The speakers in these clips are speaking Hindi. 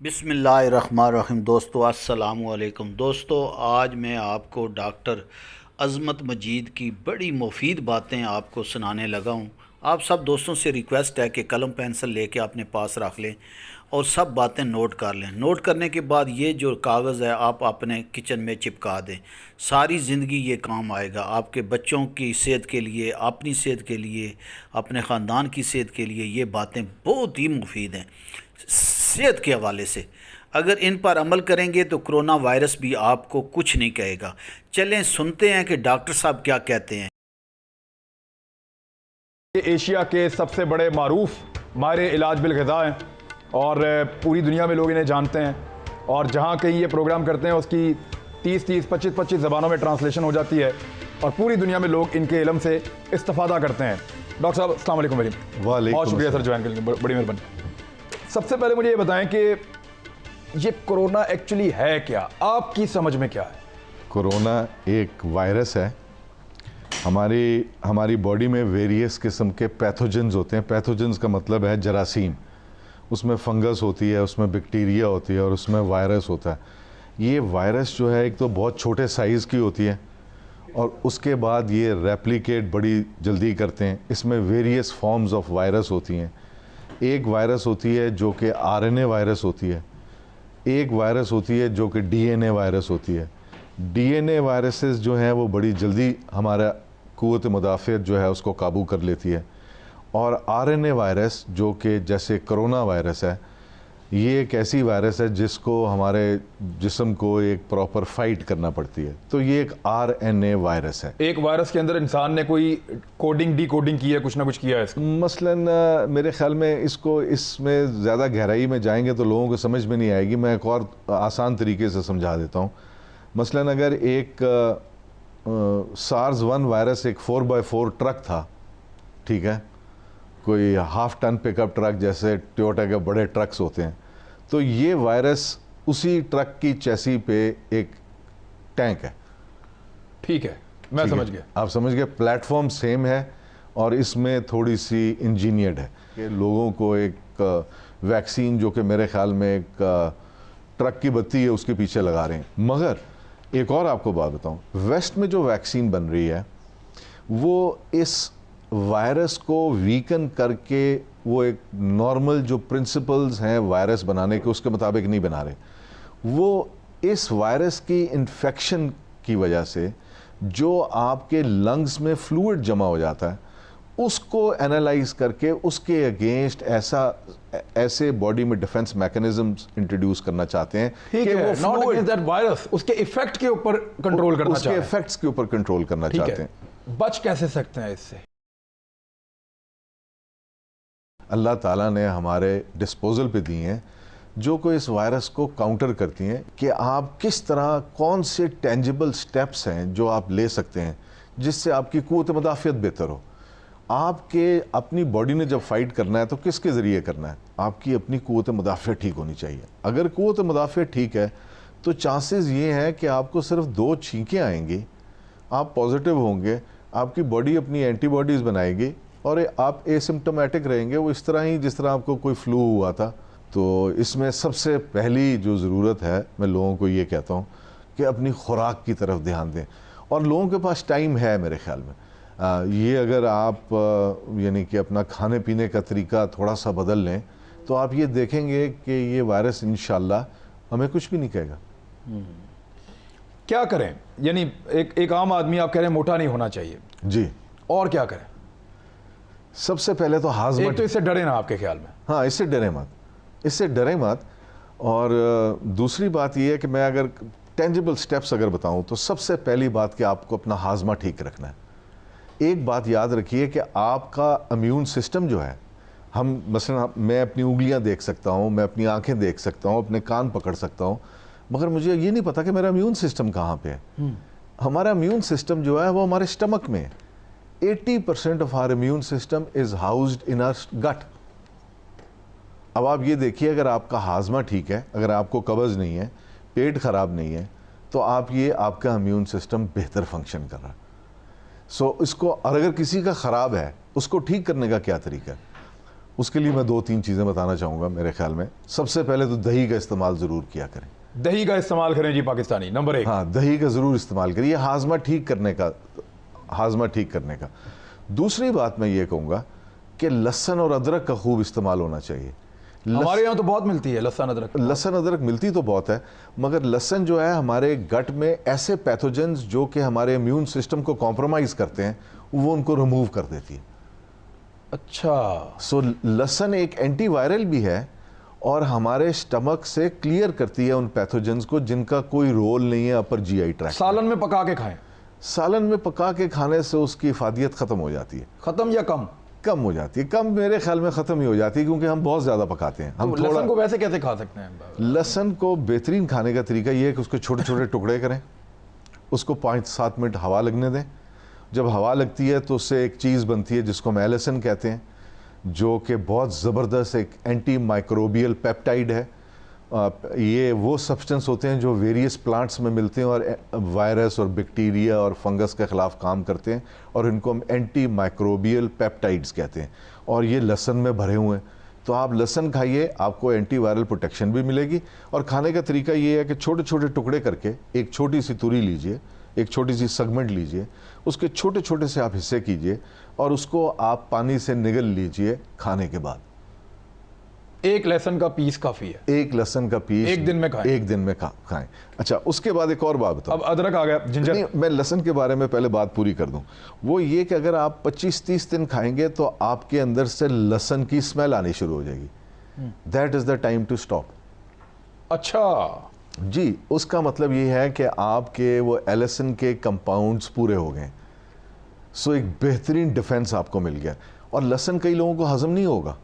बिस्मिल्लाहिर्रहमानिर्रहीम। दोस्तों अस्सलामु अलैकुम। दोस्तों आज मैं आपको डॉक्टर अज़मत मजीद की बड़ी मुफीद बातें आपको सुनाने लगा हूँ। आप सब दोस्तों से रिक्वेस्ट है कि कलम पेंसिल लेके अपने पास रख लें और सब बातें नोट कर लें। नोट करने के बाद ये जो कागज़ है आप अपने किचन में चिपका दें। सारी ज़िंदगी ये काम आएगा आपके बच्चों की सेहत के लिए, अपनी सेहत के लिए, अपने ख़ानदान की सेहत के लिए। ये बातें बहुत ही मुफीद हैं सेहत के हवाले से। अगर इन पर अमल करेंगे तो कोरोना वायरस भी आपको कुछ नहीं कहेगा। चलें सुनते हैं कि डॉक्टर साहब क्या कहते हैं। ये एशिया के सबसे बड़े मारूफ माहिर इलाज बिल ग़िज़ा हैं और पूरी दुनिया में लोग इन्हें जानते हैं। और जहाँ कहीं ये प्रोग्राम करते हैं उसकी 30-30, 25-25 ज़बानों में ट्रांसलेशन हो जाती है और पूरी दुनिया में लोग इनके इल्म से इस्तेफ़ादा करते हैं। डॉक्टर साहब अस्सलाम वालेकुम। बहुत शुक्रिया सर ज्वाइन करने के लिए, बड़ी मेहरबानी। सबसे पहले मुझे ये बताएं कि ये कोरोना एक्चुअली है क्या, आपकी समझ में क्या है? कोरोना एक वायरस है। हमारी बॉडी में वेरियस किस्म के पैथोजेंस होते हैं। पैथोजेंस का मतलब है जरासीम। उसमें फंगस होती है, उसमें बैक्टीरिया होती है और उसमें वायरस होता है। ये वायरस जो है एक तो बहुत छोटे साइज़ की होती है और उसके बाद ये रेप्लिकेट बड़ी जल्दी करते हैं। इसमें वेरियस फॉर्म्स ऑफ वायरस होती हैं। एक वायरस होती है जो कि आरएनए वायरस होती है, एक वायरस होती है जो कि डीएनए वायरस होती है। डीएनए वायरसेस जो हैं वो बड़ी जल्दी हमारा क़ुव्वत मुदाफ़ियत जो है उसको काबू कर लेती है। और आरएनए वायरस जो कि जैसे कोरोना वायरस है, ये एक ऐसी वायरस है जिसको हमारे जिस्म को एक प्रॉपर फाइट करना पड़ती है। तो ये एक आरएनए वायरस है। एक वायरस के अंदर इंसान ने कोई कोडिंग डी कोडिंग की है, कुछ ना कुछ किया है इसका। मसलन मेरे ख्याल में इसमें ज़्यादा गहराई में जाएंगे तो लोगों को समझ में नहीं आएगी। मैं एक और आसान तरीके से समझा देता हूँ। मसलन अगर एक SARS-1 वायरस एक 4x4 ट्रक था, ठीक है, कोई हाफ टन पिकअप ट्रक जैसे टोयोटा के बड़े ट्रक्स होते हैं, तो ये वायरस उसी ट्रक की चैसी पे एक टैंक है। ठीक है, मैं समझ गया। आप समझ गए। प्लेटफॉर्म सेम है और इसमें थोड़ी सी इंजीनियर्ड है कि लोगों को एक वैक्सीन जो कि मेरे ख्याल में एक ट्रक की बत्ती है उसके पीछे लगा रहे हैं। मगर एक और आपको बात बताऊं, वेस्ट में जो वैक्सीन बन रही है वो इस वायरस को वीकन करके वो एक नॉर्मल जो प्रिंसिपल्स हैं वायरस बनाने के उसके मुताबिक नहीं बना रहे। वो इस वायरस की इन्फेक्शन की वजह से जो आपके लंग्स में फ्लूइड जमा हो जाता है उसको एनालाइज करके उसके अगेंस्ट ऐसे बॉडी में डिफेंस मैकेनिज्म्स इंट्रोड्यूस करना चाहते हैं कि वो नॉट अगेंस्ट दैट वायरस, उसके इफेक्ट के ऊपर कंट्रोल करना चाहते हैं। उसके इफेक्ट्स के ऊपर कंट्रोल करना चाहते हैं। बच कैसे सकते हैं इससे? अल्लाह ताला ने हमारे डिस्पोजल पे दी हैं जो कोई इस वायरस को काउंटर करती हैं कि आप किस तरह, कौन से टेंजिबल स्टेप्स हैं जो आप ले सकते हैं जिससे आपकी क़ुव्वत मुदाफ़ियत बेहतर हो। आपके अपनी बॉडी ने जब फाइट करना है तो किसके ज़रिए करना है? आपकी अपनी क़ुव्वत मुदाफ़ियत ठीक होनी चाहिए। अगर क़ुव्वत मुदाफ़ियत ठीक है तो चांसेस ये हैं कि आपको सिर्फ 2 छींकें आएंगी, आप पॉजिटिव होंगे, आपकी बॉडी अपनी एंटीबॉडीज़ बनाएगी और आप एसिम्प्टोमेटिक रहेंगे, वो इस तरह ही जिस तरह आपको कोई फ्लू हुआ था। तो इसमें सबसे पहली जो ज़रूरत है, मैं लोगों को ये कहता हूँ कि अपनी खुराक की तरफ ध्यान दें। और लोगों के पास टाइम है मेरे ख्याल में। ये अगर आप यानी कि अपना खाने पीने का तरीका थोड़ा सा बदल लें तो आप ये देखेंगे कि ये वायरस इंशाल्लाह हमें कुछ भी नहीं कहेगा। क्या करें? यानी एक आम आदमी आप कह रहे हैं मोटा नहीं होना चाहिए जी, और क्या करें? सबसे पहले तो हाजमा। एक तो इससे डरे ना आपके ख्याल में? हाँ, इससे डरे मत, इससे डरे मत। और दूसरी बात यह है कि मैं अगर टेंजिबल स्टेप्स अगर बताऊं तो सबसे पहली बात कि आपको अपना हाजमा ठीक रखना है। एक बात याद रखिए कि आपका इम्यून सिस्टम जो है, हम मसलन मैं अपनी उंगलियां देख सकता हूं, मैं अपनी आंखें देख सकता हूं, अपने कान पकड़ सकता हूं, मगर मुझे ये नहीं पता कि मेरा इम्यून सिस्टम कहाँ पे है। हमारा इम्यून सिस्टम जो है वो हमारे स्टमक में है। 80% of our immune system is housed in our gut. अब आप ये देखिए, अगर आपका हाजमा ठीक है, अगर आपको कब्ज़ नहीं है, पेट ख़राब नहीं है, तो आपका इम्यून सिस्टम बेहतर फंक्शन कर रहा है। इसको, और अगर किसी का ख़राब है उसको ठीक करने का क्या तरीका है? उसके लिए मैं 2-3 चीज़ें बताना चाहूँगा। मेरे ख्याल में सबसे पहले तो दही का इस्तेमाल ज़रूर किया करें। दही का इस्तेमाल करें जी, पाकिस्तानी नंबर 1। हाँ, दही का ज़रूर इस्तेमाल करिए, हाजमा ठीक करने का। दूसरी बात मैं ये कहूँगा कि लहसुन और अदरक का खूब इस्तेमाल होना चाहिए। हमारे यहाँ तो बहुत मिलती है लहसुन अदरक। लहसुन अदरक मिलती तो बहुत है, मगर लहसुन जो है हमारे गट में ऐसे पैथोजेंस जो कि हमारे इम्यून सिस्टम को कॉम्प्रोमाइज़ करते हैं, वो उनको रिमूव कर देती है। अच्छा, सो लहसुन एक एंटीवायरल भी है और हमारे स्टमक से क्लियर करती है उन पैथोजेंस को जिनका कोई रोल नहीं है अपर जीआई ट्रैक्ट। सालन में पका के खाएं। सालन में पका के खाने से उसकी इफादियत ख़त्म हो जाती है। खत्म या कम? कम हो जाती है। कम मेरे ख्याल में ख़त्म ही हो जाती है, क्योंकि हम बहुत ज़्यादा पकाते हैं। हम तो लहसुन को वैसे कैसे खा सकते हैं? लहसुन को बेहतरीन खाने का तरीका ये है कि उसके छोटे छोटे टुकड़े करें, उसको 5-7 मिनट हवा लगने दें। जब हवा लगती है तो उससे एक चीज़ बनती है जिसको हम एलिसन कहते हैं, जो कि बहुत ज़बरदस्त एक एंटी माइक्रोबियल पेप्टाइड है। ये वो सब्सटेंस होते हैं जो वेरियस प्लांट्स में मिलते हैं और वायरस और बैक्टीरिया और फंगस के ख़िलाफ़ काम करते हैं, और इनको हम एंटी माइक्रोबियल पेप्टाइड्स कहते हैं, और ये लहसुन में भरे हुए हैं। तो आप लहसुन खाइए, आपको एंटी वायरल प्रोटेक्शन भी मिलेगी। और खाने का तरीका ये है कि छोटे छोटे टुकड़े करके एक छोटी सी तुरी लीजिए, एक छोटी सी सेगमेंट लीजिए, उसके छोटे छोटे से आप हिस्से कीजिए और उसको आप पानी से निगल लीजिए खाने के बाद। एक लहसुन का पीस काफ़ी है। एक लहसुन का पीस एक दिन में खाएं। एक दिन में खाएं। अच्छा, उसके बाद एक और बात बताओ। अब अदरक आ गया, जिंजर। नहीं, मैं लहसुन के बारे में पहले बात पूरी कर दूं। वो ये कि अगर आप 25-30 दिन खाएंगे तो आपके अंदर से लहसुन की स्मेल आनी शुरू हो जाएगी। That is the time to stop. अच्छा जी, उसका मतलब ये है कि आपके वो एलिसन के कंपाउंड्स पूरे हो गए। सो एक बेहतरीन डिफेंस आपको मिल गया। और लहसुन कई लोगों को हजम नहीं होगा,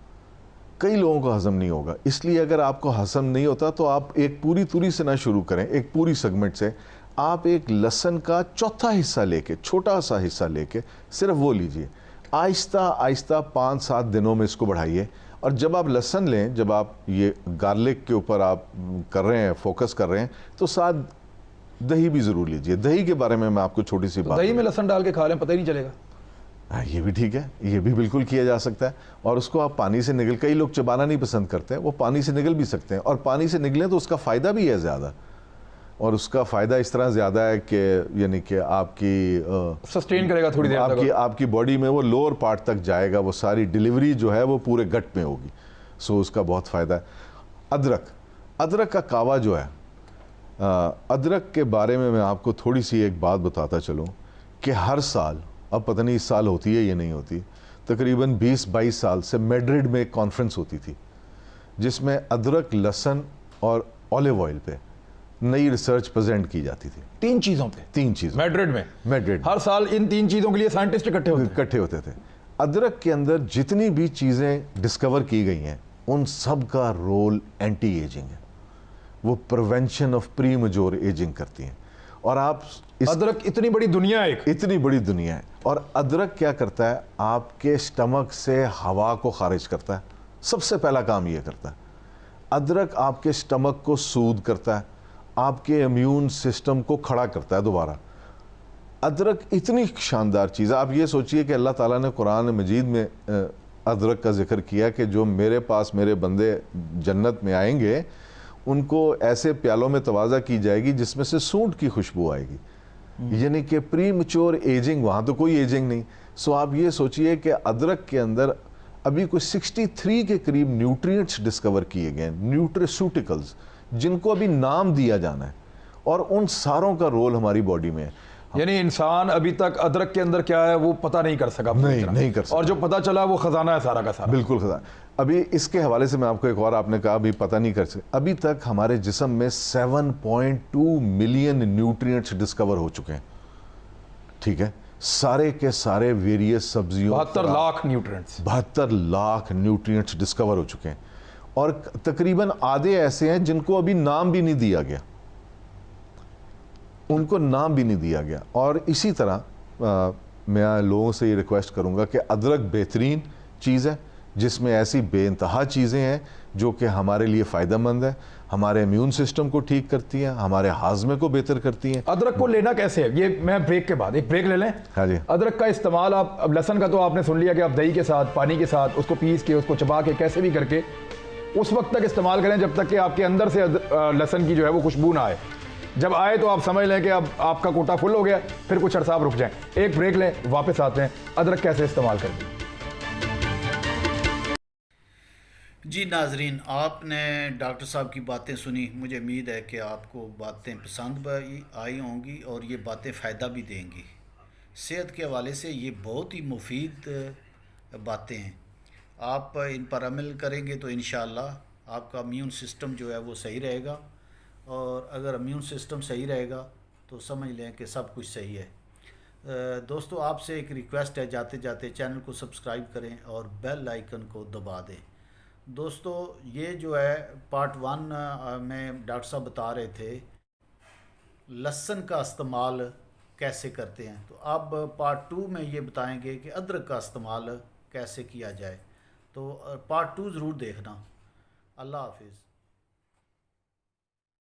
कई लोगों को हजम नहीं होगा। इसलिए अगर आपको हजम नहीं होता तो आप एक पूरी तुरी से ना शुरू करें, एक पूरी सेगमेंट से। आप एक लहसुन का चौथा हिस्सा लेके, छोटा सा हिस्सा लेके सिर्फ वो लीजिए। आहिस्ता आहिस्ता 5-7 दिनों में इसको बढ़ाइए। और जब आप लहसुन लें, जब आप ये गार्लिक के ऊपर आप कर रहे हैं, फोकस कर रहे हैं, तो साथ दही भी ज़रूर लीजिए। दही के बारे में मैं आपको छोटी सी बात, दही में लहसुन डाल के खा लें, पता ही नहीं चलेगा। हाँ, ये भी ठीक है, ये भी बिल्कुल किया जा सकता है। और उसको आप पानी से निगल, कई लोग चबाना नहीं पसंद करते हैं, वो पानी से निगल भी सकते हैं। और पानी से निगलें तो उसका फ़ायदा भी है ज़्यादा, और उसका फ़ायदा इस तरह ज़्यादा है कि यानी कि आपकी सस्टेन करेगा थोड़ी देर तक। आपकी बॉडी में वो लोअर पार्ट तक जाएगा, वो सारी डिलीवरी जो है वो पूरे गट में होगी। सो उसका बहुत फ़ायदा है। अदरक का कावा जो है, अदरक के बारे में मैं आपको थोड़ी सी एक बात बताता चलूँ कि हर साल, अब पता नहीं इस साल होती है या नहीं होती, तकरीबन 20-22 साल से मैड्रिड में एक कॉन्फ्रेंस होती थी जिसमें अदरक, लहसुन और ऑलिव ऑयल पे नई रिसर्च प्रेजेंट की जाती थी। 3 चीज़ों पे? 3 चीज़ मैड्रिड में? मैड्रिड हर साल इन 3 चीज़ों के लिए साइंटिस्ट इकट्ठे होते थे। अदरक के अंदर जितनी भी चीज़ें डिस्कवर की गई हैं, उन सब का रोल एंटी एजिंग है। वो prevention of pre majeure ageing करती हैं। और आप अदरक, इतनी बड़ी दुनिया है, इतनी बड़ी दुनिया है। और अदरक क्या करता है, आपके स्टमक से हवा को खारिज करता है। सबसे पहला काम ये करता है। अदरक आपके स्टमक को सूद करता है, आपके इम्यून सिस्टम को खड़ा करता है दोबारा। अदरक इतनी शानदार चीज़ है। आप ये सोचिए कि अल्लाह ताला ने कुरान मजीद में अदरक का जिक्र किया कि जो मेरे पास मेरे बंदे जन्नत में आएंगे, उनको ऐसे प्यालों में तवाज़ा की जाएगी जिसमें से सूंठ की खुशबू आएगी। यानी कि प्री मैच्योर एजिंग, वहाँ तो कोई एजिंग नहीं। सो आप ये सोचिए कि अदरक के अंदर अभी कोई 63 के करीब न्यूट्रिएंट्स डिस्कवर किए गए, न्यूट्रिस्यूटिकल्स, जिनको अभी नाम दिया जाना है, और उन सारों का रोल हमारी बॉडी में है। यानी इंसान अभी तक अदरक के अंदर क्या है वो पता नहीं कर सका। नहीं कर सका। और जो पता चला वो खजाना है सारा का सारा। बिल्कुल खजाना। अभी इसके हवाले से मैं आपको एक और, आपने कहा अभी पता नहीं कर सकते, अभी तक हमारे जिस्म में 7.2 मिलियन न्यूट्रिएंट्स डिस्कवर हो चुके हैं। ठीक है, सारे के सारे वेरियस सब्जियों, 72 lakh nutrients, 72 lakh nutrients discover हो चुके हैं। और तकरीबन आधे ऐसे हैं जिनको अभी नाम भी नहीं दिया गया, उनको नाम भी नहीं दिया गया। और इसी तरह मैं लोगों से ये रिक्वेस्ट करूंगा कि अदरक बेहतरीन चीज़ है जिसमें ऐसी बेइंतहा चीज़ें हैं जो कि हमारे लिए फ़ायदेमंद है, हमारे इम्यून सिस्टम को ठीक करती हैं, हमारे हाजमे को बेहतर करती हैं। अदरक को लेना कैसे है, ये मैं ब्रेक के बाद एक ब्रेक ले लें। हाँ जी। अदरक का इस्तेमाल आप, अब लहसन का तो आपने सुन लिया कि आप दही के साथ, पानी के साथ उसको पीस के, उसको चबा के, कैसे भी करके उस वक्त तक इस्तेमाल करें जब तक कि आपके अंदर से लहसन की जो है वो खुशबू ना आए। जब आए तो आप समझ लें कि अब आपका कोटा फुल हो गया, फिर कुछ अरसा आप रुक जाएं। एक ब्रेक लें, वापस आते हैं। अदरक कैसे इस्तेमाल करें? जी नाजरीन, आपने डॉक्टर साहब की बातें सुनी। मुझे उम्मीद है कि आपको बातें पसंद भी आई होंगी और ये बातें फ़ायदा भी देंगी। सेहत के हवाले से ये बहुत ही मुफीद बातें हैं। आप इन पर अमल करेंगे तो इंशाअल्लाह आपका इम्यून सिस्टम जो है वो सही रहेगा, और अगर इम्यून सिस्टम सही रहेगा तो समझ लें कि सब कुछ सही है। दोस्तों, आपसे एक रिक्वेस्ट है, जाते जाते चैनल को सब्सक्राइब करें और बेल आइकन को दबा दें। दोस्तों, ये जो है पार्ट 1 में डॉक्टर साहब बता रहे थे लहसुन का इस्तेमाल कैसे करते हैं, तो अब पार्ट 2 में ये बताएंगे कि अदरक का इस्तेमाल कैसे किया जाए। तो पार्ट 2 ज़रूर देखना। अल्लाह हाफिज़।